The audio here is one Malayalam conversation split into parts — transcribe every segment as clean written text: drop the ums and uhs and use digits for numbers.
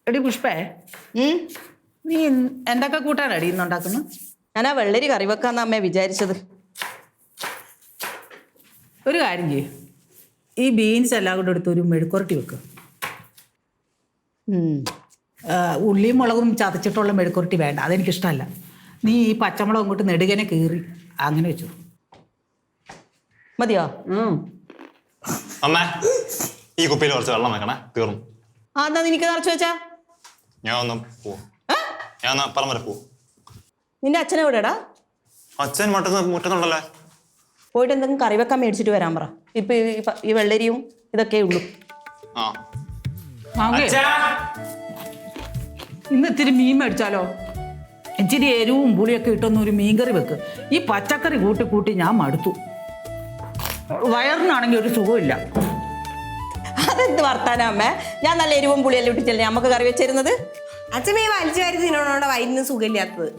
എടി പുഷ്പേ, നീ എന്തൊക്കെ കൂട്ടാനടി ഇന്നുണ്ടാക്കുന്നു? ഞാനാ വെള്ളരി കറി വെക്കാന്ന് അമ്മ വിചാരിച്ചത്. ഒരു കാര്യം ചെയ്യും, ഈ ബീൻസ് എല്ലാം കൂടെ എടുത്ത് ഒരു മെഴുക്കുരട്ടി വെക്കുക. ഉള്ളിയും മുളകും ചതച്ചിട്ടുള്ള മെഴുക്കുരട്ടി വേണ്ട, അതെനിക്കിഷ്ടമല്ല. നീ ഈ പച്ചമുളക് അങ്ങോട്ട് നെടുകനെ കീറി അങ്ങനെ വെച്ചു മതിയോ? അമ്മേ, ഈ കുപ്പിയിൽ കുറച്ച് വെള്ളം വെക്കണേ, തീർന്നു. എന്നാ നിനക്ക് നിറച്ചു വെച്ചാ ഞാൻ ഒന്ന് പോവും. പറമ്പ് വരെ പോവും. നിന്റെ അച്ഛനെ എവിടെടാ? അച്ഛൻ മുറ്റുന്നുണ്ടല്ലേ? പോയിട്ട് എന്തെങ്കിലും കറി വെക്കാൻ മേടിച്ചിട്ട് വരാൻ പറ. ഇപ്പൊ ഈ വെള്ളരിയും ഇതൊക്കെ ഉള്ളൂ. ഇന്ന് ഇത്തിരി മീൻ മേടിച്ചാലോ? ഇച്ചിരി എരിവും പുളിയൊക്കെ ഇട്ടൊന്ന് ഒരു മീൻകറി വെക്ക്. ഈ പച്ചക്കറി കൂട്ടി കൂട്ടി ഞാൻ മടുത്തു. വയറിനാണെങ്കിൽ ഒരു സുഖമില്ല. അതെന്ത് വർത്താനം അമ്മേ? ഞാൻ നല്ല എരിവും പുളിയെല്ലാം ഇട്ടിട്ടല്ലേ നമുക്ക് കറി വെച്ചിരുന്നത്? അച്ഛൻ ഈ വലിച്ചു വാരി തിന്നോണ്ട് വയറിന് സുഖമില്ലാത്തത്.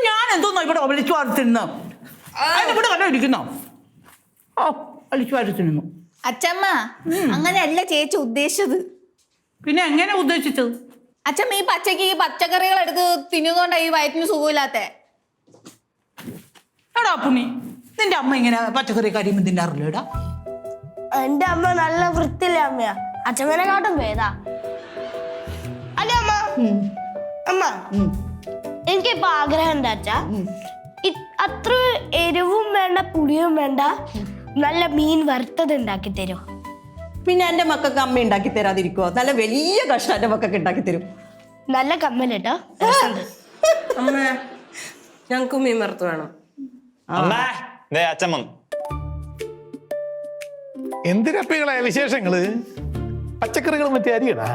ഞാൻ എന്തോന്നോ ഇവിടെ വലിച്ചു വാരി തിന്നോ? ഇവിടെ വല്ല ഇരിക്കുന്നോ? ഓ, വലിച്ചു വാരി തിന്നു. അച്ഛമ്മ, അങ്ങനെയല്ല ചേച്ചി ഉദ്ദേശിച്ചത്. പിന്നെ എങ്ങനെ ഉദ്ദേശിച്ചത്? അച്ഛമ്മ ഈ പച്ചക്കറികൾ എടുത്ത് തിന്നുകൊണ്ടാ ഈ വയറ്റിന് സുഖമില്ലാത്ത. എടാ പുണ്ണി, നിന്റെ അമ്മ ഇങ്ങനെ പച്ചക്കറി കരിയുമ്പോൾ തിന്നാറില്ല? എടാ, എന്റെ അമ്മ നല്ല വൃത്തിയില്ല അമ്മയാ, അച്ഛമ്മനെക്കാട്ടും ഭേദാ. അല്ല അമ്മ, അമ്മ എനിക്കിപ്പോ ആഗ്രഹം എന്താ അച്ഛാ, അത്ര എരിവും വേണ്ട പുളിയും വേണ്ട, നല്ല മീൻ വറുത്തത് ഉണ്ടാക്കി തരും. പിന്നെ എന്റെ മക്കൾക്ക് അമ്മ ഉണ്ടാക്കി തരാതിരിക്കുവോ? നല്ല വലിയ കഷ്ടം എന്റെ മക്കൾക്ക് ഉണ്ടാക്കി തരും. നല്ല കമ്മലേട്ടോ. അമ്മ, ഞങ്ങൾക്കും മീൻ വറുത്ത് വേണം. അച്ഛൻ വന്നു. എന്തിനപ്പികളെ വിശേഷങ്ങള്? പച്ചക്കറികൾ മറ്റേ അരിയടാ.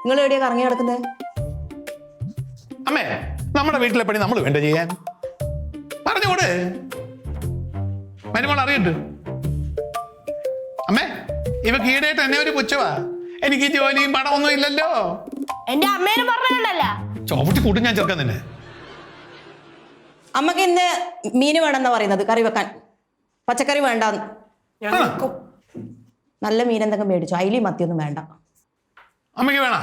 നിങ്ങൾ എവിടെയാ കറങ്ങി കിടക്കുന്നത്? അമ്മേ, നമ്മുടെ വീട്ടിലെ പണി നമ്മൾ വേണ്ട ചെയ്യാൻ. പറഞ്ഞുകൂടെ? മരുമോൾ അറിയണ്ട്. അമ്മേ, ഇവക്ക് ഈടായിട്ട് എന്നെ ഒരു പുച്ഛവാ. എനിക്ക് ജോലിയും പണമൊന്നും ഇല്ലല്ലോ. എന്റെ അമ്മേനെ പറഞ്ഞല്ല ചോപ്പിട്ടി കൂട്ടും ഞാൻ ചേർക്കാൻ തന്നെ. അമ്മക്ക് ഇന്ന് മീന് വേണമെന്നാ പറയുന്നത്, കറി വെക്കാൻ. പച്ചക്കറി വേണ്ടാന്ന്. നല്ല മീൻ എന്തെങ്കിലും മേടിച്ചോ, അയിലി മത്തിയൊന്നും വേണ്ട. അമ്മയ്ക്ക് വേണ?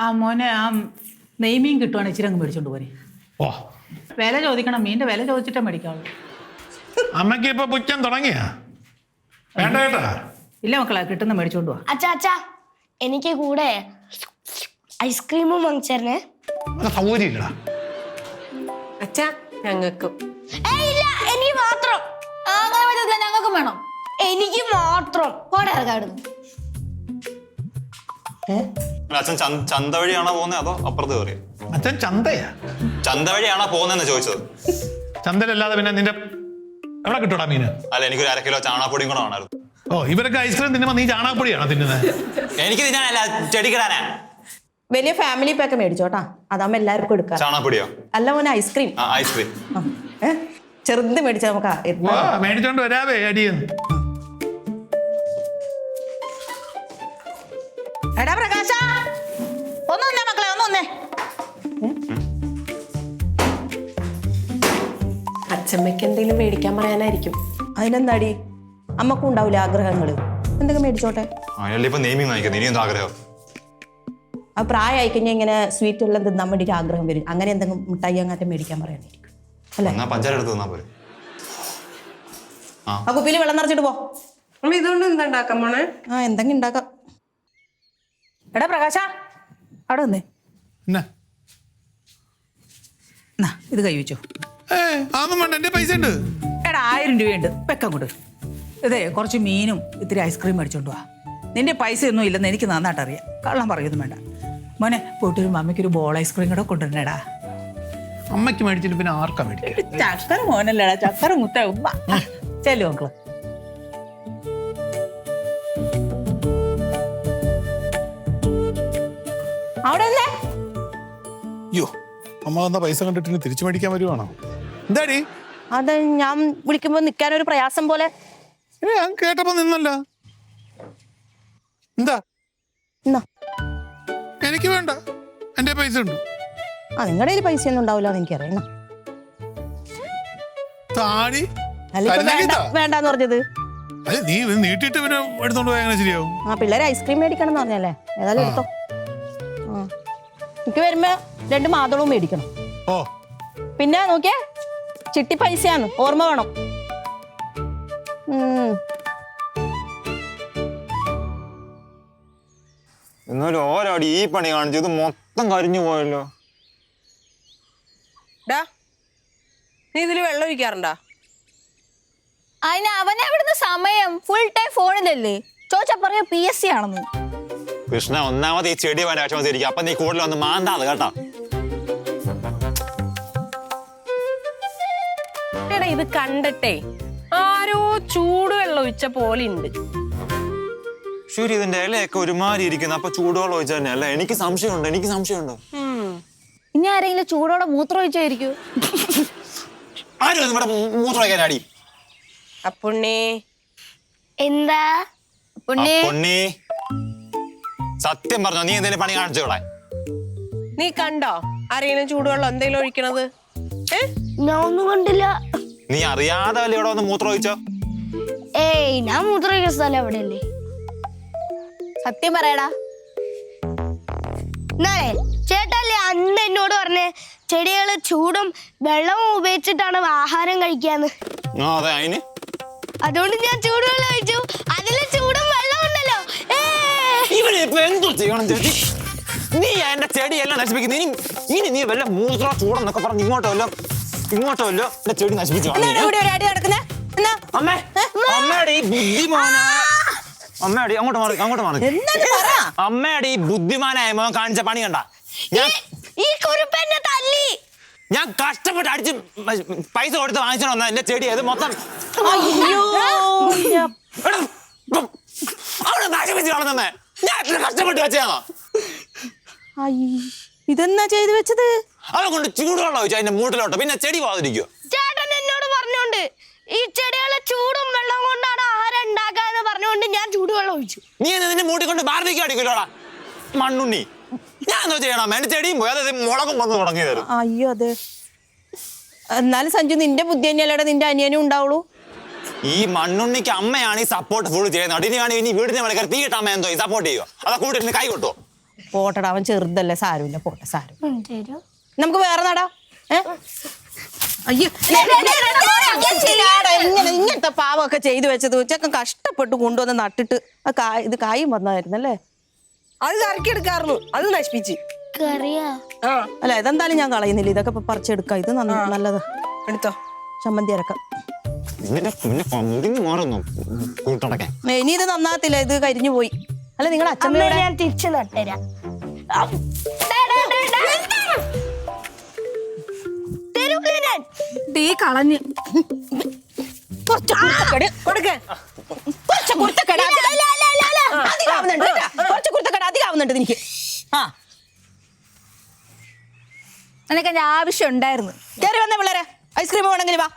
ആ മോനെ, ആ നെയ്മീൻ കിട്ടുവാണ്, ഇച്ചിരി അങ്ങ് മേടിച്ചോണ്ട് പോരെ. ഓ, വില ചോദിക്കണം, മീൻ്റെ വില ചോദിച്ചിട്ടേ മേടിക്കാവുള്ളൂ. അമ്മയ്ക്ക് ഇപ്പൊ പുച്ഛം തുടങ്ങിയ വേണ്ട കേട്ടാ? ഇല്ല മക്കളെ, കിട്ടുന്ന മേടിച്ചോണ്ട് പോവാ. അച്ഛാ അച്ഛാ, എനിക്ക് കൂടെ ഐസ്ക്രീമും വാങ്ങിച്ചേരണേ. സൗകര്യം ഇല്ലടാ. അച്ഛാ, ഞങ്ങൾക്കും. എനിക്ക് മാത്രം. അങ്ങനെ പറ്റത്തില്ല, ഞങ്ങൾക്കും വേണം. എനിക്ക് മാത്രം. പോടെ ഇറക്കാടുന്നു. അച്ഛൻ ചന്ത വഴിയാണോ പോകുന്നത് അതോ അപ്പുറത്ത് കയറിയ? അച്ഛൻ ചന്തയാ? ചന്ത വഴിയാണോ പോകുന്നതെന്ന് ചോദിച്ചത്. ചന്തയിലല്ലാതെ പിന്നെ നിന്റെ എവിടെ കിട്ടൂടാ മീന്? അല്ല, എനിക്കൊരു 1/2 കിലോ ചാണകപ്പൊടിയും കൂടെ വേണമായിരുന്നു. ഓ, ഇവരൊക്കെ ഐസ്ക്രീം തിന്നുമ്പോ നീ ചാണകപ്പൊടിയാണോ തിന്നുന്നത്? എനിക്ക് തിന്നാനല്ല, ചെടിക്കിടാനാ. വലിയ ഫാമിലി പാക്ക് മേടിച്ചോട്ടാ, അതാകുമ്പോ എല്ലാവർക്കും എടുക്കാം. ചാണകപ്പൊടിയോ? അല്ല മോനെ, ഐസ്ക്രീം. ഐസ്ക്രീം ചെറുത് മേടിച്ചാൽ നമുക്ക് മേടിച്ചോണ്ട് വരാവേ അടിയെന്ന്. എടാ പ്രകാശ, ഒന്നൊന്നേ മക്കളെ, ഒന്നൊന്നേ. അച്ഛമ്മയ്ക്ക് എന്തെങ്കിലും മേടിക്കാൻ പറയാനായിരിക്കും. അതിനെന്താടി, അമ്മക്കും ഉണ്ടാവില്ല ആഗ്രഹങ്ങള്, എന്തൊക്കെ മേടിച്ചോട്ടെ. അതിനല്ലേ ഇപ്പൊ നെയ്മീൻ വാങ്ങിക്കുന്നത്, ഇനി എന്താ ആഗ്രഹം? ആ പ്രായമായി കഴിഞ്ഞാൽ ഇങ്ങനെ സ്വീറ്റ് എല്ലാം തിന്നാൻ വേണ്ടിയിട്ട് ആഗ്രഹം വരും. അങ്ങനെ എന്തെങ്കിലും മിഠായി അങ്ങനത്തെ മേടിക്കാൻ പറയാനായിരിക്കും അല്ലേ? എന്നാ പഞ്ചാര എടുത്ത് തന്നാ പോരെ. ആ കുപ്പിയിൽ വെള്ളം നിറച്ചിട്ട് പോ. അമ്മ, ഇതുകൊണ്ട് എന്താ ഉണ്ടാക്കാൻ പോണേ? എന്തെങ്കിലും ഉണ്ടാക്കാം. എടാ പ്രകാശ, അവിടെ വന്നേ. എന്നാ ഇത് കൈ വെച്ചോ. അതൊന്നും വേണ്ട, എന്റെ പൈസ ഉണ്ട്. എടാ 1000 രൂപയുണ്ട്, വെക്കാൻ കൊണ്ട്. ഇതേ കുറച്ച് മീനും ഇത്തിരി ഐസ്ക്രീം മേടിച്ചോണ്ട് പോവാ. നിന്റെ പൈസ ഒന്നും ഇല്ലെന്ന് എനിക്ക് നന്നായിട്ട് അറിയാം, കള്ളം പറയുന്നു വേണ്ട. മോനെ, പോയിട്ടൊരു മമ്മിക്കൊരു ബോൾ ഐസ്ക്രീം കൂടെ കൊണ്ടുവരണേടാ. അമ്മയ്ക്ക് മേടിച്ചിട്ട് പിന്നെ ആർക്കാ മേടിക്കുക? ചക്കര മോനല്ലേടാ, ചക്കര മുത്ത ഉമ്മ. ചെല്ലു മക്കള്. അവിടെ അല്ലേ? അയ്യോ, അമ്മ തന്ന പൈസ കണ്ടിട്ട് തിരിച്ചു മേടിക്കാൻ വരുവാണോ? എന്താടി? അത് ഞാൻ വിളിക്കുമ്പോ നിൽക്കാനൊരു പ്രയാസം പോലെ. ഞാൻ കേട്ടപ്പോ നിന്നല്ല. എന്താ? എനിക്ക് വേണ്ട, എന്റെ പൈസ ഉണ്ട്. നിങ്ങളുടെ കയ്യിൽ പൈസ ഒന്നും ഉണ്ടാവില്ല എന്ന് എനിക്കറിയണം. താടി വേണ്ടാന്ന് പറഞ്ഞത്. അതെ, നീ നീട്ടിട്ട് പിന്നെ എടുത്തോണ്ട് പോയാൽ എങ്ങനെ ശരിയാവും? പിള്ളേരെ ഐസ്ക്രീം മേടിക്കണം എന്ന് പറഞ്ഞല്ലേ, ഏതായാലും എടുത്തോ. എനിക്ക് വരുമ്പോ 2 മാതളവും മേടിക്കണം. ഓ പിന്നെ നോക്കിയേ, ചിട്ടി പൈസയാണ്, ഓർമ്മ വേണം. എന്നാലും ഓരോടി ഈ പണി കാണിച്ചു, ഇത് മൊത്തം കരിഞ്ഞു പോയല്ലോ. ഡാ നീ ഇതില് വെള്ളം ഒഴിക്കാറുണ്ടാ? അതിന് അവനെ അവിടുന്ന് സമയം ഫുൾ ടൈം ഫോണിലല്ലേ? ചോദിച്ചാ പറയാ PSC ആണെന്ന്. കൃഷ്ണ, ഒന്നാമത് ഈ ചെടി വേണ്ട വിഷമത്തിരിക്കും. അപ്പൊ നീ കൂടുതൽ ഒന്ന് മാന്താതെ കേട്ടോ. എടാ ഇത് കണ്ടിട്ടേ ആരോ ചൂടുവെള്ളം ഒഴിച്ച പോലെ ഉണ്ട്. ശരി, ഇതിന്റെ ഇലയൊക്കെ ഒരുമാതിരി ഇരിക്കുന്നു. അപ്പൊ ചൂടുവെള്ളം ഒഴിച്ച തന്നെ അല്ല? എനിക്ക് സംശയമുണ്ട്. ഇനി ആരെങ്കിലും ചൂടോടെ മൂത്രം ഒഴിച്ചായിരിക്കൂ? ആരും നമ്മുടെ മൂത്രം ഒഴിക്കാനാടി. അപ്പുണ്ണി എന്താ പുണ്ണി സത്യം പറഞ്ഞോ, നീ എന്തെങ്കിലും പണി കാണിച്ചോളെ? നീ കണ്ടോ ആരെങ്കിലും ചൂടുവെള്ളം എന്തെങ്കിലും ഒഴിക്കണത്? ഞാൻ ഒന്നും കണ്ടില്ല. നീ അറിയാതെ അല്ലേ ഇവിടെ വന്ന് മൂത്രം ഒഴിച്ചോ? ഏയ് ഞാൻ മൂത്രമൊഴിക്കുന്ന സ്ഥലം എവിടെയല്ലേ? സത്യം പറയടാ. എന്നാലേ ചേട്ടല്ലേ അന്ന് എന്നോട് പറഞ്ഞേ ചെടികള് ചൂടും വെള്ളവും ഉപയോഗിച്ചിട്ടാണ് ആഹാരം കഴിക്കാന്ന്. അതെ, അതിന് അതുകൊണ്ട് ഞാൻ ചൂടുവെള്ളം ഒഴിച്ചു. അതില് ചൂടും വെള്ളം ഉണ്ടല്ലോ. ഇവനിപ്പോ എന്തോ ചെയ്യണം ചേച്ചി? നീ എന്റെ ചെടിയെല്ലാം നശിപ്പിക്കുന്നു. ഇനി നീ വല്ല മൂത്ര ചൂടെന്നൊക്കെ പറഞ്ഞ് ഇങ്ങോട്ടോ എന്റെ ചെടി നശിപ്പിച്ചു. അമ്മയുടെ ഈ ബുദ്ധിമാന അങ്ങോട്ട് മാറി. അമ്മയുടെ ഈ ബുദ്ധിമാനായ മോൻ കാണിച്ച പണി കണ്ട. ഈ കുരുപ്പ് എന്നെ തല്ലി. ഞാൻ കഷ്ടപ്പെട്ട് അടിച്ച് പൈസ കൊടുത്ത് വാങ്ങിച്ചോ വന്ന എന്റെ ചെടി അത് മൊത്തം അവിടെ നശിപ്പിച്ച് കളഞ്ഞേ. ഞാൻ എത്ര കഷ്ടപ്പെട്ട് വെച്ചതാണോ? ഇതെന്നാ ചെയ്തു വെച്ചത്? അവൻ കൊണ്ട് ചൂടുവെള്ളം ഒഴിച്ചു അതിന്റെ മൂട്ടിലോട്ട്, പിന്നെ ചെടി പോകാതിരിക്കുവോ? ചേട്ടൻ എന്നോട് പറഞ്ഞോണ്ട് ഈ ചെടികളെ ചൂടും വെള്ളം കൊണ്ടാണ് ആഹാരം ഉണ്ടാക്കാന്ന് പറഞ്ഞുകൊണ്ട് ഞാൻ ചൂടുവെള്ളം ഒഴിച്ചു. നീ നിന്റെ മൂട്ടി കൊണ്ട് ബാർബിക്യൂ അടിക്കില്ലോടാ മണ്ണുണ്ണി. ഞാൻ എന്തോ ചെയ്യണം? എന്റെ ചെടിയും പോയി, അതായത് മുളകും വന്ന് തുടങ്ങിയത്. അയ്യോ അതെ. എന്നാലും സഞ്ജു, നിന്റെ ബുദ്ധി തന്നെയല്ലേടാ നിന്റെ അനിയനും ഉണ്ടാവുള്ളൂ. ഈ മണ്ണുണ്ണിക്ക് അമ്മയാണ് ഈ സപ്പോർട്ട് ഫുൾ ചെയ്യുന്നത്. ഇനി വീടിനെ വിളിക്കാൻ തീട്ട അമ്മ എന്തോ ഈ സപ്പോർട്ട് ചെയ്യുക? അതാ കൂട്ടിട്ട് കൈ കൊട്ടോ? പോട്ടടാ, അവൻ ചെറുതല്ലേ, സാരമില്ല, പോട്ടെ, സാരം. നമുക്ക് വേറെ നടാ. അയ്യോ, ഇങ്ങനത്തെ പാവമൊക്കെ ചെയ്തു വെച്ചത് ചെക്കൻ കഷ്ടപ്പെട്ട് കൊണ്ടുവന്ന് നട്ടിട്ട് ഇത് കായും വന്നായിരുന്നല്ലേ? അത് കറക്കി എടുക്കാറുന്നു, അത് നശിപ്പിച്ച്. അല്ല, ഇതെന്തായാലും ഞാൻ കളയുന്നില്ല. ഇതൊക്കെ ഇപ്പൊ പറിച്ചെടുക്കാം. ഇത് നല്ലത്. എടുത്തോ, ചമ്മന്തി അരക്കാം. മാറുന്നു കൂട്ടടക്കാൻ. ഇനി ഇത് നന്നാകത്തില്ല, ഇത് കരിഞ്ഞു പോയി. അല്ല, നിങ്ങളുടെ അച്ഛമ്മ ഞാൻ തിരിച്ചു നട്ടുതരാം. കളഞ്ഞ് കുറച്ച് കുരുത്തക്കേട് അധികമാവുന്നുണ്ട് എനിക്ക്. നിനക്ക് എന്റെ ആവശ്യം ഉണ്ടായിരുന്നു. കയറി വന്നേ പിള്ളേരെ, ഐസ്ക്രീം വേണമെങ്കിൽ വാ.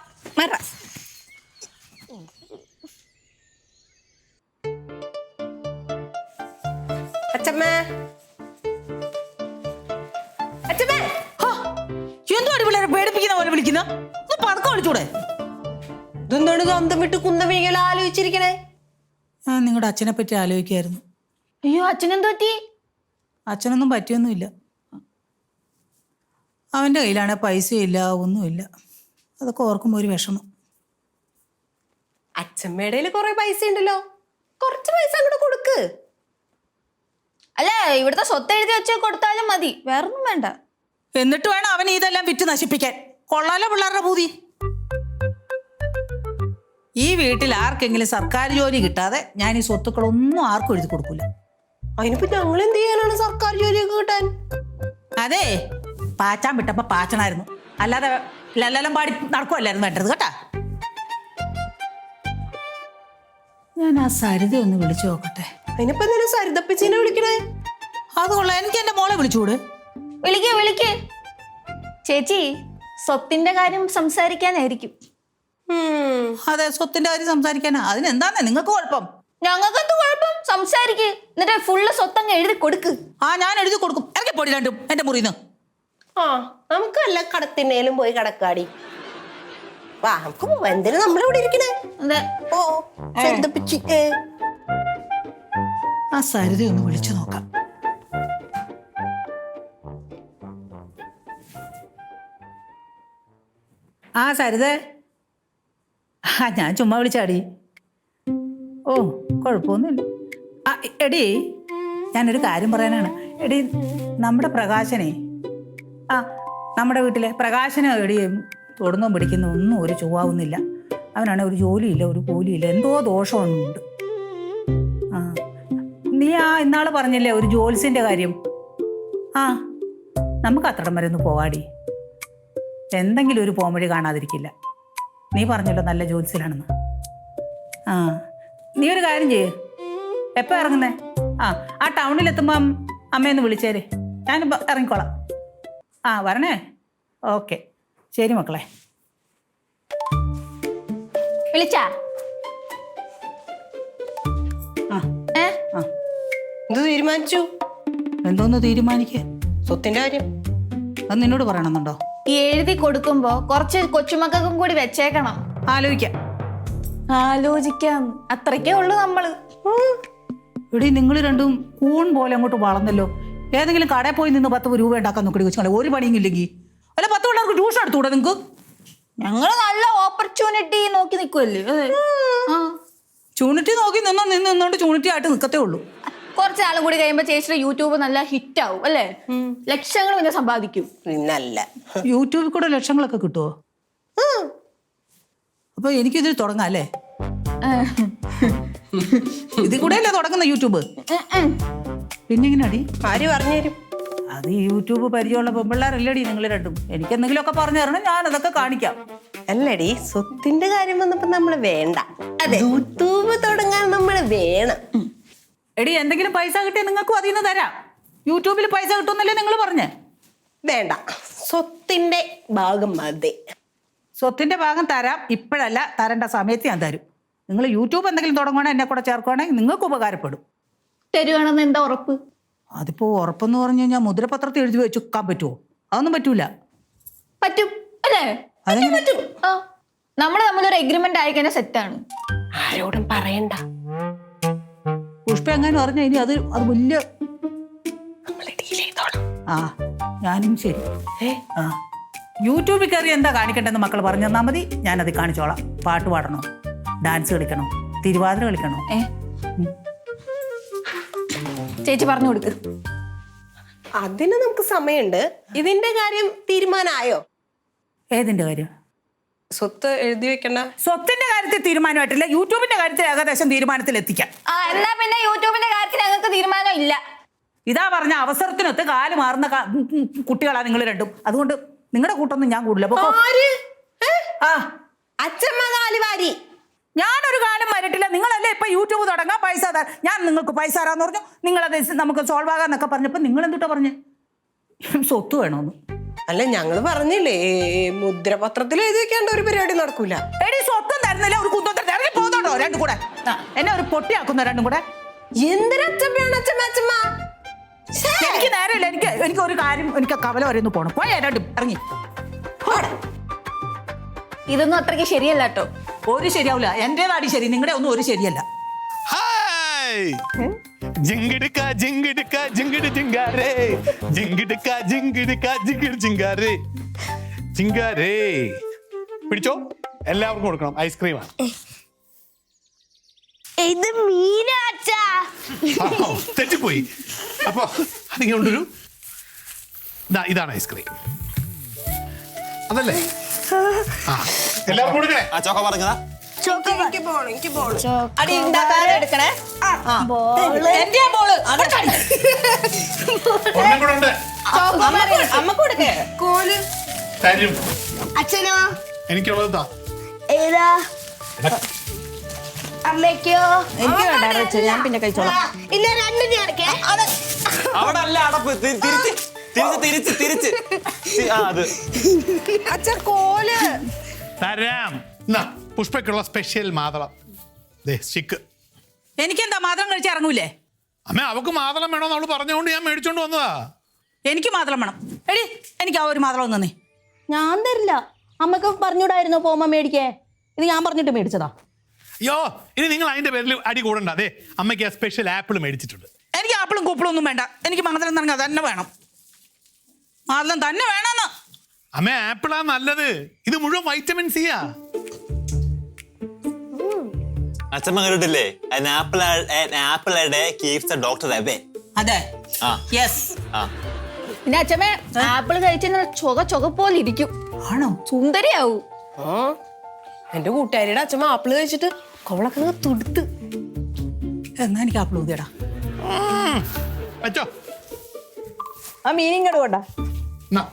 അച്ഛമ്മേ എന്തുവാണ് പിള്ളേരെ പേടിപ്പിക്കുന്ന പോലെ വിളിക്കുന്ന? പടക്കം വിളിച്ചൂടെ? ഇതെന്താണ് സ്വന്തം വിട്ട് കുന്തമിഴികൾ ആലോചിച്ചിരിക്കണേ? ഞാൻ നിങ്ങളുടെ അച്ഛനെ പറ്റി ആലോചിക്കായിരുന്നു. അയ്യോ, അച്ഛനെന്ത് പറ്റി? അച്ഛനൊന്നും പറ്റിയൊന്നുമില്ല. അവൻ്റെ കയ്യിലാണെ പൈസയില്ല, ഒന്നുമില്ല. അതൊക്കെ ഓർക്കുമ്പോൾ ഒരു വിഷമം. അച്ഛമ്മയുടെ കുറെ പൈസ ഉണ്ടല്ലോ, കുറച്ച് പൈസ അങ്ങോട്ട് കൊടുക്ക്. അല്ല, ഇവിടുത്തെ സ്വത്ത് എഴുതി വെച്ച് കൊടുത്താലും മതി, വേറൊന്നും വേണ്ട. എന്നിട്ട് വേണം അവൻ ഇതെല്ലാം വിറ്റ് നശിപ്പിക്കാൻ. കൊള്ളാലോ പിള്ളേരുടെ ബുദ്ധി. ഈ വീട്ടിൽ ആർക്കെങ്കിലും സർക്കാർ ജോലി കിട്ടാതെ ഞാൻ ഈ സ്വത്തുക്കളൊന്നും ആർക്കും എഴുതി കൊടുക്കൂല. അതിനിപ്പോ ഞങ്ങൾ എന്ത് ചെയ്യാനാണ് സർക്കാർ ജോലിയൊക്കെ കിട്ടാൻ? അതെ, പാച്ചാൻ വിട്ടപ്പോ പാച്ചണായിരുന്നു, അല്ലാതെ ലല്ലലം പാടി നടക്കുമല്ലായിരുന്നു വേണ്ടത് കേട്ടാ. ഞാൻ ആ സരിത ഒന്ന് വിളിച്ചു നോക്കട്ടെ. അതിനിപ്പോ എന്തിനാ സരിതപ്പച്ചീനെ വിളിക്കണേ? അത് കൊള്ളാം, എനിക്ക് എന്റെ മോളെ വിളിച്ചുകൂടെ? വിളിക്ക് ചേച്ചി, സ്വത്തിന്റെ കാര്യം സംസാരിക്കാനായിരിക്കും. അതെ, സ്വത്തിന്റെ കാര്യം സംസാരിക്കാനാ. അതിനെന്താന്നേ നിങ്ങൾക്ക് കുഴപ്പം? ഞങ്ങൾക്ക് എന്ത് കുഴപ്പം? സംസാരിക്ക്, എന്നിട്ട് ഫുള്ള് സ്വത്തങ്ങ് എഴുതി കൊടുക്ക്. ഞാൻ എഴുതി കൊടുക്കും. ഇറക്കി പൊടി രണ്ടും എന്റെ മുറിന്ന്. നമുക്ക് വല്ല കടത്തിനേലും പോയി കടക്കാടി. വാ, നമുക്ക് പോവാം. എന്തിനാ നമ്മളിവിടെ ഇരിക്കണേ? ഓ, സരിതപ്പച്ചി. ആ സരിത ഒന്ന് വിളിച്ചു നോക്കാം. ആ സരിതേ, ഞാൻ ചുമ്മാ വിളിച്ചാടി. ഓ കുഴപ്പമൊന്നുമില്ല. ആ എടി, ഞാനൊരു കാര്യം പറയാനാണ്. എടി, നമ്മുടെ പ്രകാശനെ, നമ്മുടെ വീട്ടിലെ പ്രകാശനെ എടി തൊടുന്നോ പിടിക്കുന്ന ഒന്നും ഒരു ചൊവ്വാവുന്നില്ല. അവനാണ് ഒരു ജോലിയില്ല, ഒരു കൂലിയില്ല, എന്തോ ദോഷമൊന്നുമുണ്ട്. നീ ഇന്നാള് പറഞ്ഞില്ലേ ഒരു ജോത്സ്യൻ്റെ കാര്യം? നമുക്ക് അത്രടം വരെ ഒന്ന് പോവാടി. എന്തെങ്കിലും ഒരു പോംവഴി കാണാതിരിക്കില്ല. നീ പറഞ്ഞല്ലോ നല്ല ജോത്സ്യനാണെന്ന്. നീ ഒരു കാര്യം ചെയ്യ്. എപ്പോൾ ഇറങ്ങുന്നേ? ആ ടൗണിലെത്തുമ്പം അമ്മയൊന്ന് വിളിച്ചേര്. ഞാനിപ്പോൾ ഇറങ്ങിക്കോളാം. വരണേ. ഓക്കെ, ശരി മക്കളെ. വിളിച്ചാ? എന്ത് തീരുമാനിച്ചു? എന്തോന്ന് തീരുമാനിക്കുക? സ്വത്തിന്റെ കാര്യം അത് നിന്നോട് പറയണമെന്നുണ്ടോ? ഈ എഴുതി കൊടുക്കുമ്പോ കുറച്ച് കൊച്ചുമക്കൾക്കും കൂടി വെച്ചേക്കണം. ആലോചിക്കാം, അത്രയ്ക്കേ ഉള്ളൂ നമ്മള്. എടീ, നിങ്ങൾ രണ്ടും കൂൺ പോലെ അങ്ങോട്ട് വളർന്നല്ലോ. ഏതെങ്കിലും കടയിൽ പോയി നിന്ന് 10 രൂപ ഉണ്ടാക്കാൻ നോക്കി കൊച്ചുങ്ങളെ. ഒരു പണിയും ഇല്ലെങ്കിൽ അല്ല 10 പിള്ളേർക്ക് ട്യൂഷൻ എടുത്തുകൂടെ നിങ്ങൾക്ക്? ഞങ്ങള് നല്ല ഓപ്പർച്യൂണിറ്റി നോക്കി നിൽക്കുമല്ലേ. ചൂണിറ്റി നോക്കി നിന്നോണ്ട് ചൂണിറ്റി ആയിട്ട് നിൽക്കത്തേ ഉള്ളൂ. കുറച്ച് നാളും കൂടി കഴിയുമ്പോ ചേച്ചിയുടെ യൂട്യൂബ് നല്ല ഹിറ്റ് ആവും അല്ലേ? ലക്ഷങ്ങൾ പിന്നെ സമ്പാദിക്കും. പിന്നല്ല, യൂട്യൂബിൽ കൂടെ ലക്ഷങ്ങളൊക്കെ കിട്ടുമോ? അപ്പൊ എനിക്കിതിൽ തുടങ്ങാം അല്ലേ? ഇതിൽ കൂടെ അല്ലേ തുടങ്ങുന്ന യൂട്യൂബ്? പിന്നെ എങ്ങനെയാടി? ആര് പറഞ്ഞുതരും? അത് യൂട്യൂബ് പരിചയമുള്ള പെൺപിള്ളേരല്ലേടി നിങ്ങൾ രണ്ടും. എനിക്ക് എന്തെങ്കിലുമൊക്കെ പറഞ്ഞു തരണം, ഞാൻ അതൊക്കെ കാണിക്കാം. അല്ലടി, സ്വത്തിന്റെ കാര്യം വന്നപ്പോ നമ്മള് വേണ്ട. യൂട്യൂബ് തുടങ്ങാൻ നമ്മള് വേണം. എടി, എന്തെങ്കിലും പൈസ കിട്ടിയാൽ നിങ്ങൾക്കും അതിൽ നിന്ന് തരാം. യൂട്യൂബിൽ പൈസ കിട്ടുമെന്നല്ലേ നിങ്ങൾ പറഞ്ഞേ? വേണ്ട, സ്വത്തിന്റെ ഭാഗം മതി. സ്വത്തിന്റെ ഭാഗം തരാം. ഇപ്പോഴല്ല, തരേണ്ട സമയത്ത് ഞാൻ തരും. നിങ്ങൾ യൂട്യൂബ് എന്തെങ്കിലും തുടങ്ങുവാണെങ്കിൽ എന്നെ കൂടെ ചേർക്കുവാണെങ്കിൽ നിങ്ങൾക്ക് ഉപകാരപ്പെടും. തരുവാണെന്ന് എന്താ ഉറപ്പ്? അതിപ്പോ ഉറപ്പെന്ന് പറഞ്ഞു കഴിഞ്ഞാൽ മുദ്രപത്രത്തിൽ എഴുതി വെച്ചുക്കാൻ പറ്റുമോ? അതൊന്നും പറ്റൂല. പറ്റും അല്ലേ? പറ്റും. നമ്മള് തമ്മിലൊരു എഗ്രിമെന്റ് ആയി കഴിഞ്ഞാൽ സെറ്റാണ്. ആരോടും പറയണ്ട. പുഷ്പ എങ്ങനെ പറഞ്ഞു ഇനി അത് വലിയ ഞാനും ശരി. യൂട്യൂബിൽ കയറി എന്താ കാണിക്കണ്ടെന്ന് മക്കൾ പറഞ്ഞു തന്നാൽ മതി. ഞാനത് കാണിച്ചോളാം. പാട്ട് പാടണോ, ഡാൻസ് കളിക്കണോ, തിരുവാതിര കളിക്കണോ? ചേച്ചി പറഞ്ഞു കൊടുക്ക്. അതിന് നമുക്ക് സമയമുണ്ട്. ഇതിന്റെ കാര്യം തീരുമാനമായോ? ഏതിന്റെ കാര്യം? സ്വത്ത് എഴുതി വെക്കണ്ട. സ്വത്തിന്റെ കാര്യത്തിൽ തീരുമാനമായിട്ടില്ല, യൂട്യൂബിന്റെ കാര്യത്തിൽ ഏകദേശം തീരുമാനത്തിൽ എത്തിക്കാം. എന്നാ പിന്നെ യൂട്യൂബിന്റെ കാര്യത്തിൽ ഞങ്ങൾക്ക് തീരുമാനം ഇല്ല. ഇതാ പറഞ്ഞ അവസരത്തിനൊത്ത് കാല് മാറുന്ന കുട്ടികളാ നിങ്ങൾ രണ്ടും. അതുകൊണ്ട് നിങ്ങളുടെ കൂട്ടൊന്നും ഞാൻ കൂടില്ല. അച്ഛമ്മ കാലുവാരി. ഞാനൊരു കാലം വരട്ടില്ല. നിങ്ങളല്ലേ ഇപ്പൊ യൂട്യൂബ് തുടങ്ങാൻ പൈസ ഞാൻ നിങ്ങൾക്ക് പൈസ തരാന്ന് പറഞ്ഞു. നിങ്ങളത് നമുക്ക് സോൾവ് ആകാന്നൊക്കെ പറഞ്ഞപ്പോ നിങ്ങൾ എന്തുട്ടാ പറഞ്ഞേ? സ്വത്ത് വേണോന്ന്. അല്ല, ഞങ്ങള് പറഞ്ഞില്ലേ മുദ്രപത്രത്തിൽ എഴുതി വെക്കാണ്ട് ഒരു പരിപാടി നടക്കൂല. എടി, സ്വത്തും തരുന്നില്ല, ഒരു കുന്തത്തിൽ ഇറങ്ങി പോകുന്നുണ്ടോ രണ്ടും കൂടെ? എന്നെ ഒരു പൊട്ടിയാക്കുന്ന രണ്ടും കൂടെ. എന്തിനച്ചമ്മയാണ് അച്ഛമ്മ? അച്ഛമ്മ എനിക്ക് നേരമില്ല. എനിക്ക് ഒരു കാര്യം, എനിക്ക് കവല വരെയൊന്ന് പോണം. പോയാ രണ്ടും ഇറങ്ങി. ഇതൊന്നും അത്രയ്ക്ക് ശരിയല്ല കേട്ടോ. ഒരു ശരിയാവില്ല. എന്റേതാടി ശരി, നിങ്ങളുടെ ഒന്നും ഒരു ശരിയല്ല. ജിങ്കിടുക്ക ജിങ്കിടുക്ക ജിങ്കിട് ജിങ്കാരേ, ജിങ്കിടുക്ക ജിങ്കിടുക്ക ജിങ്കിട് ജിങ്കാരേ, ജിങ്കാരേ. പിടിച്ചോ, എല്ലാവർക്കും കൊടുക്കണം. ഐസ്ക്രീമാണ്. ഇത് മീനാച്ചാ. തെറ്റിപ്പോയി. അപ്പൊ അതിങ്ങനെ കൊണ്ടൊരു ഇതാണ് ഐസ്ക്രീം. അതല്ലേ? എല്ലാവർക്കും കൊടുക്കണേ. ചോക്ക പറഞ്ഞതാ. അടി ഉണ്ടാക്കാതെ എടുക്കണേ. എന്റെ ബോള് ഒന്നും കൂടെ ഉണ്ട്. അമ്മ കൊടുക്കേ കോല് തരും. അച്ഛനോ? എനിക്കുള്ളത് താ. ഏതാ? അമ്മയ്ക്കോ? എനിക്ക് വേണ്ട, ഞാൻ പിന്നെ കഴിച്ചോളാം. ഇല്ല, രണ്ടും ചേർക്കേ. അവിടെ അല്ല അടപ്പ്. തിരിച്ച് അത് അച്ഛ കോല് തരാം. പുഷ്പക്കുള്ള സ്പെഷ്യൽ മാതളം. സ്റ്റിക്ക്. എനിക്കെന്താ മാതളം കഴിച്ച് ഇറങ്ങൂലേ? അമ്മ, അവക്ക് മാതളം വേണോന്ന് അവള് പറഞ്ഞുകൊണ്ട് ഞാൻ മേടിച്ചോണ്ട് വന്നതാ. എനിക്ക് മാതളം വേണം. എടി, എനിക്ക് ആ ഒരു മാതളം തന്നെ. ഞാൻ തരില്ല. അമ്മക്ക് പറഞ്ഞൂടായിരുന്നോ പോകുമ്പോ മേടിക്കേ? ഇത് ഞാൻ പറഞ്ഞിട്ട് മേടിച്ചതാ. അയ്യോ, ഇനി നിങ്ങൾ അതിന്റെ പേരിൽ അടി കൂടണ്ട. അതെ, അമ്മയ്ക്ക് ആ സ്പെഷ്യൽ ആപ്പിൾ മേടിച്ചിട്ടുണ്ട്. എനിക്ക് ആപ്പിളും കൂപ്പിളും ഒന്നും വേണ്ട. എനിക്ക് മാതളം തന്നെ വേണം. മാതളം തന്നെ വേണമെന്ന്. അമ്മ ആപ്പിളാ നല്ലത്. ഇത് മുഴുവൻ വൈറ്റമിൻ സിയാ. അച്ഛമ്മ കേട്ടിട്ടില്ലേ? An apple a day keeps the doctor away. അതെ, ആ. യെസ്. ആ. പിന്നെ അച്ഛമ്മേ ആപ്പിള് കഴിച്ചാൽ ചൊക പോലെ ഇരിക്കും, ആണോ? സുന്ദരിയാവും. ആ എന്റെ കൂട്ടുകാരിയുടെ അച്ഛമ്മ ആപ്പിള് കഴിച്ചിട്ട് കൊവളൊക്കെ തുടുത്ത്. എന്നാ എനിക്ക് ആപ്പിൾ ഊതിയടാ. വെച്ചോ. ആ മീനും കടുകൊണ്ടാ. എന്നാ.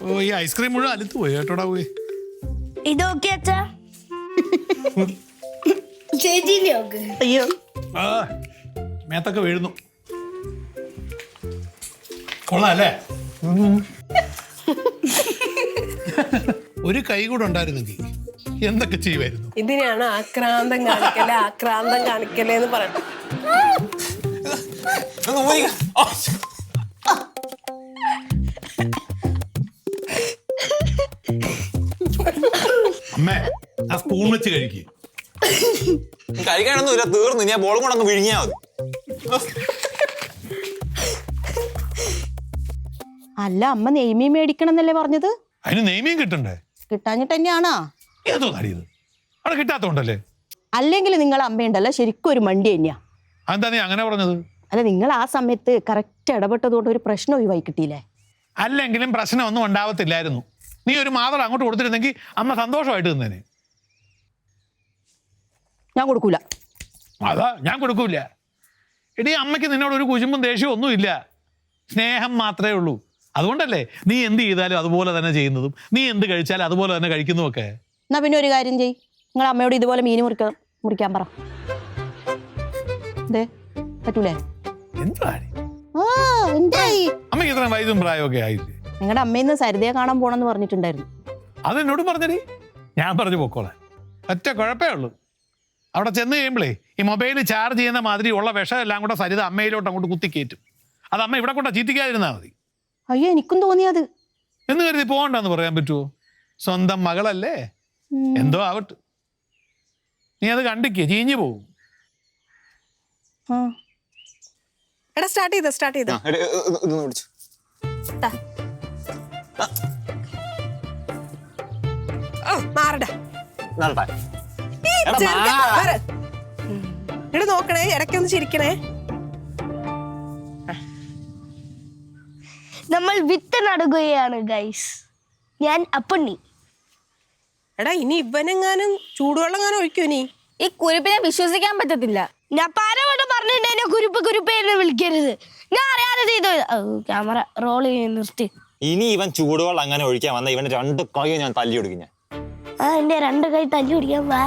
ഓ ഈ ഐസ്ക്രീം മുഴുവൻ അലുത്ത് പോയി കേട്ടോടാ പോയി. ഇതൊക്കെ അച്ഛാ ചേച്ചിന്റെ ഒക്കെ. അയ്യോ, ആ മേത്തൊക്കെ വീഴുന്നു. കൊള്ളാല്ലേ? ഒരു കൈ കൂടെ ഉണ്ടായിരുന്നെങ്കിൽ എന്തൊക്കെ ചെയ്യുമായിരുന്നു. ഇതിനാണ് ആക്രാന്തം കാണിക്കലേ എന്ന് പറയട്ടെ. ഒന്ന് ഊരിക്ക. ഓ, അമ്മേ ആ സ്പൂൺ വെച്ച് കഴിക്കും. കഴിക്കാനൊന്നുമില്ല, തീർന്നു. ഞാൻ ബോളും കൊണ്ടൊന്ന് വിഴുങ്ങിയാ മതി. അല്ല അമ്മ നെയ്മീൻ മേടിക്കണം എന്നല്ലേ പറഞ്ഞത്? അതിന് നെയ്മീൻ കിട്ടണ്ടേ? കിട്ടാഞ്ഞിട്ട് തന്നെയാണോ? ഏതോ നടിയത് അവിടെ കിട്ടാത്തോണ്ടല്ലേ? അല്ലെങ്കിൽ നിങ്ങൾ അമ്മയുണ്ടല്ലോ ശരിക്കും ഒരു മണ്ടി തന്നെയാ. അതെന്താ നീ അങ്ങനെ പറഞ്ഞത്? അല്ല, നിങ്ങൾ ആ സമയത്ത് കറക്റ്റ് ഇടപെട്ടതുകൊണ്ട് ഒരു പ്രശ്നം ഒഴിവായി കിട്ടിയില്ലേ? അല്ലെങ്കിലും പ്രശ്നമൊന്നും ഉണ്ടാവത്തില്ലായിരുന്നു. നീ ഒരു മാതളം അങ്ങോട്ട് കൊടുത്തിരുന്നെങ്കിൽ അമ്മ സന്തോഷമായിട്ട് നിന്നേനെ. ഞാൻ കൊടുക്കൂല. അതാ ഞാൻ കൊടുക്കൂല. എടീ, അമ്മയ്ക്ക് നിന്നോട് ഒരു കുശുമ്പും ദേഷ്യവും ഒന്നുമില്ല, സ്നേഹം മാത്രമേ ഉള്ളൂ. അതുകൊണ്ടല്ലേ നീ എന്ത് ചെയ്താലും അതുപോലെ തന്നെ ചെയ്യുന്നതും നീ എന്ത് കഴിച്ചാലും അതുപോലെ തന്നെ കഴിക്കുന്നതുമൊക്കെ. എന്നാ പിന്നെ ഒരു കാര്യം ചെയ്, നിങ്ങൾ അമ്മയോട് ഇതുപോലെ മീൻ മുറിക്കാൻ പറ. ദേ, പറ്റൂലേ? എന്താണ് ആ, എന്തായി? അമ്മയ്ക്ക് ഇത്രയും വയസ്സും പ്രായമൊക്കെ ആയില്ലേ? നിങ്ങളുടെ അമ്മയിന്ന് സരിതയെ കാണാൻ പോണെന്ന് പറഞ്ഞിട്ടുണ്ടായിരുന്നു. അതെന്നോടും പറഞ്ഞടി. ഞാൻ പറഞ്ഞു പൊക്കോളെ. ഒറ്റ കുഴപ്പമേ ഉള്ളൂ, അവിടെ ചെന്ന് കഴിയുമ്പോഴേ ഈ മൊബൈൽ ചാർജ് ചെയ്യുന്ന മാതിരി ഉള്ള വിഷം എല്ലാം കൂടെ സരിത അമ്മയിലോട്ട് അങ്ങോട്ട് കുത്തിക്കയറ്റും. അത് അമ്മ ഇവിടെ കൊണ്ടാ ചീറ്റിക്കാതിരുന്നാൽ മതി. അയ്യോ, എനിക്കും തോന്നിയത്. എന്ന് കരുതി പോകണ്ടെന്ന് പറയാൻ പറ്റുമോ? സ്വന്തം മകളല്ലേ, എന്തോ ആവട്ടെ. നീ അത് കണ്ടിക്കേ, ചീഞ്ഞു പോവും. എടാ സ്റ്റാർട്ട് ചെയ്തോ. ആ, എടി, ഇതൊന്ന് പിടിച്ചു. മാറടാ. നടട്ടെ. ഇവിടെ നോക്കണേ, ഇടയ്ക്കൊന്ന് ചിരിക്കണേ. നമ്മൾ വിത്ത് നടുകയാണ് ഗൈസ്. ഞാൻ അപ്പണ്ണി. എടാ ഇനി ഇവനെങ്ങാനും ചൂടുവെള്ളം എങ്ങാനും ഒഴിക്കൂ നീ. ഈ കുരിപ്പിനെ വിശ്വസിക്കാൻ പറ്റത്തില്ല. ഞാൻ പലവട്ടം പറഞ്ഞിട്ട് എന്നെ കുരുപ്പ് എന്ന് വിളിക്കരുത്. ഞാൻ അറിയാതെ ചെയ്തു. ക്യാമറ റോൾ ചെയ്യാൻ നിർത്തി. ഇനി ഇവൻ ചൂടുവെള്ളം അങ്ങനെ ഒഴിക്കാൻ വന്ന ഇവന്റെ 2 കൈ ഞാൻ തല്ലി കൊടുക്കും ഞാൻ. ആ എന്റെ 2 കൈ തല്ലി പിടിക്കാൻ വാ.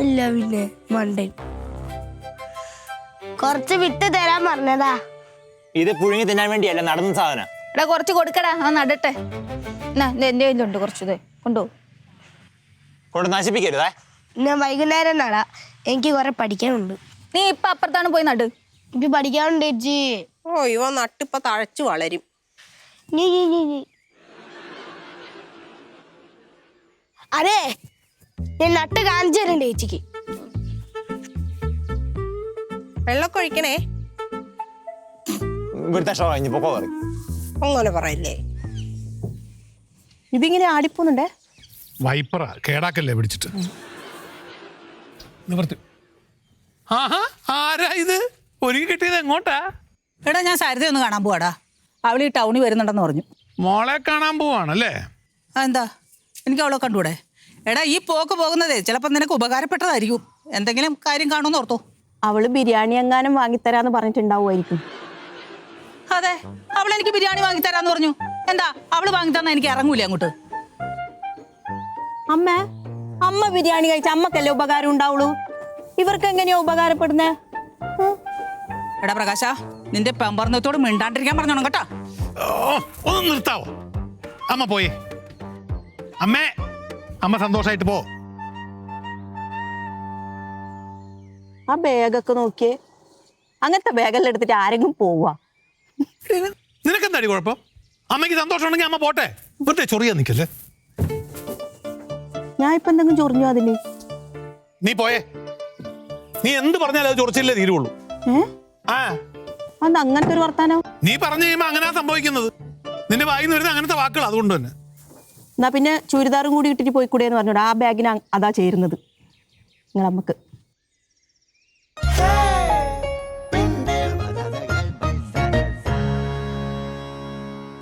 അല്ല പിന്നെ മണ്ടൻ കുറച്ച് വിട്ട് തരാൻ പറഞ്ഞതാ. ഇത് പുഴുങ്ങി തിന്നാൻ വേണ്ടിയല്ല, നടന്ന സാധനം. എടാ കുറച്ച് കൊടുക്കടാ, ആ നടട്ടെ. എന്നാ എന്റെ കയ്യിലുണ്ട് കുറച്ച്, കൊണ്ടുപോകും. കൊണ്ട് നശിപ്പിക്കരുതേ. ഞാൻ വൈകുന്നേരം നടാ, എനിക്ക് കുറെ പഠിക്കാനുണ്ട്. നീ ഇപ്പൊ അപ്പുറത്താണ് പോയി നട്. എനിക്ക് പഠിക്കാനുണ്ട് ചേച്ചി. ഓ ഇവ നട്ടിപ്പ തഴച്ചു വളരും. അതെ, ഞാൻ നട്ട് കാണിച്ചു തരണ്ടേ ചേച്ചിക്ക്. വെള്ളമൊക്കെ ഒഴിക്കണേ. ഇവിടുത്തെ ഷോ കഴിഞ്ഞ് പൊക്കോ കറി. അങ്ങനെ പറയല്ലേ. ഇതിങ്ങനെ ആടിപ്പോന്നുണ്ടേ. വൈപ്പറ കേടാക്കല്ലേ പിടിച്ചിട്ട്. നിവർത്തി. ആഹാ, ആരാ ഇത്? ഒരുങ്ങി കിട്ടിയത് എങ്ങോട്ടാ? എടാ, ഞാൻ സരിത ഒന്ന് കാണാൻ പോവാടാ. അവൾ ഈ ടൗണിൽ വരുന്നുണ്ടെന്ന് പറഞ്ഞു. മോളെ കാണാൻ പോവാണല്ലേ? എന്താ, എനിക്ക് അവളെ കണ്ടൂടെ? എടാ, ഈ പോക്ക് പോകുന്നതേ ചിലപ്പോൾ നിനക്ക് ഉപകാരപ്പെട്ടതായിരിക്കും. എന്തെങ്കിലും കാര്യം കാണുമെന്ന് ഓർത്തോ. അവള് ബിരിയാണി എങ്ങാനും വാങ്ങിത്തരാന്ന് പറഞ്ഞിട്ടുണ്ടാവുമായിരിക്കും. അതെ, അവൾ എനിക്ക് ബിരിയാണി വാങ്ങിത്തരാന്ന് പറഞ്ഞു. എന്താ, അവള് വാങ്ങിത്തന്നാ എനിക്ക് ഇറങ്ങൂലേ അങ്ങോട്ട്? അമ്മ ബിരിയാണി കഴിച്ച അമ്മക്കല്ലേ ഉപകാരം ഉണ്ടാവുള്ളൂ. ഇവർക്ക് എങ്ങനെയാ ഉപകാരപ്പെടുന്നേ? എടാ പ്രകാശ, നിന്റെ പെമ്പർന്നത്തോട് മിണ്ടാണ്ടിരിക്കാൻ പറഞ്ഞോണം കേട്ടോ. ഒന്ന് നിർത്താവോ? അമ്മ പോയേ. അമ്മേ, അമ്മ സന്തോഷായിട്ട് പോ. ആ ബാഗൊക്കെ നോക്കിയേ. അങ്ങനത്തെ ബാഗെല്ലാം എടുത്തിട്ട് ആരെങ്കിലും പോവാ? നിനക്കെന്താടി കുഴപ്പം? അമ്മയ്ക്ക് സന്തോഷം ഉണ്ടെങ്കിൽ അമ്മ പോട്ടെ. വെറുതെ ചൊറിയാൻ നിൽക്കല്ലേ. ഞാൻ ഇപ്പൊ എന്തെങ്കിലും ചൊറിഞ്ഞു അതിന്? നീ പോയേ. നീ എന്ത് പറഞ്ഞാലും അത് ചൊറിച്ചില്ലേ തീരുള്ളൂ. ആ അത് അങ്ങനത്തെ ഒരു വർത്താനം. നീ പറഞ്ഞു കഴിയുമ്പോ അങ്ങനെയാ സംഭവിക്കുന്നത്. നിന്റെ വായിന്ന് വരുന്ന അങ്ങനത്തെ വാക്കുകൾ അതുകൊണ്ട് തന്നെ. എന്നാ പിന്നെ ചുരിദാറും കൂടി ഇട്ടിട്ട് പോയിക്കൂടെ എന്ന് പറഞ്ഞോട്. ആ ബാഗിന് അതാ ചേരുന്നത് നിങ്ങളമ്മക്ക്.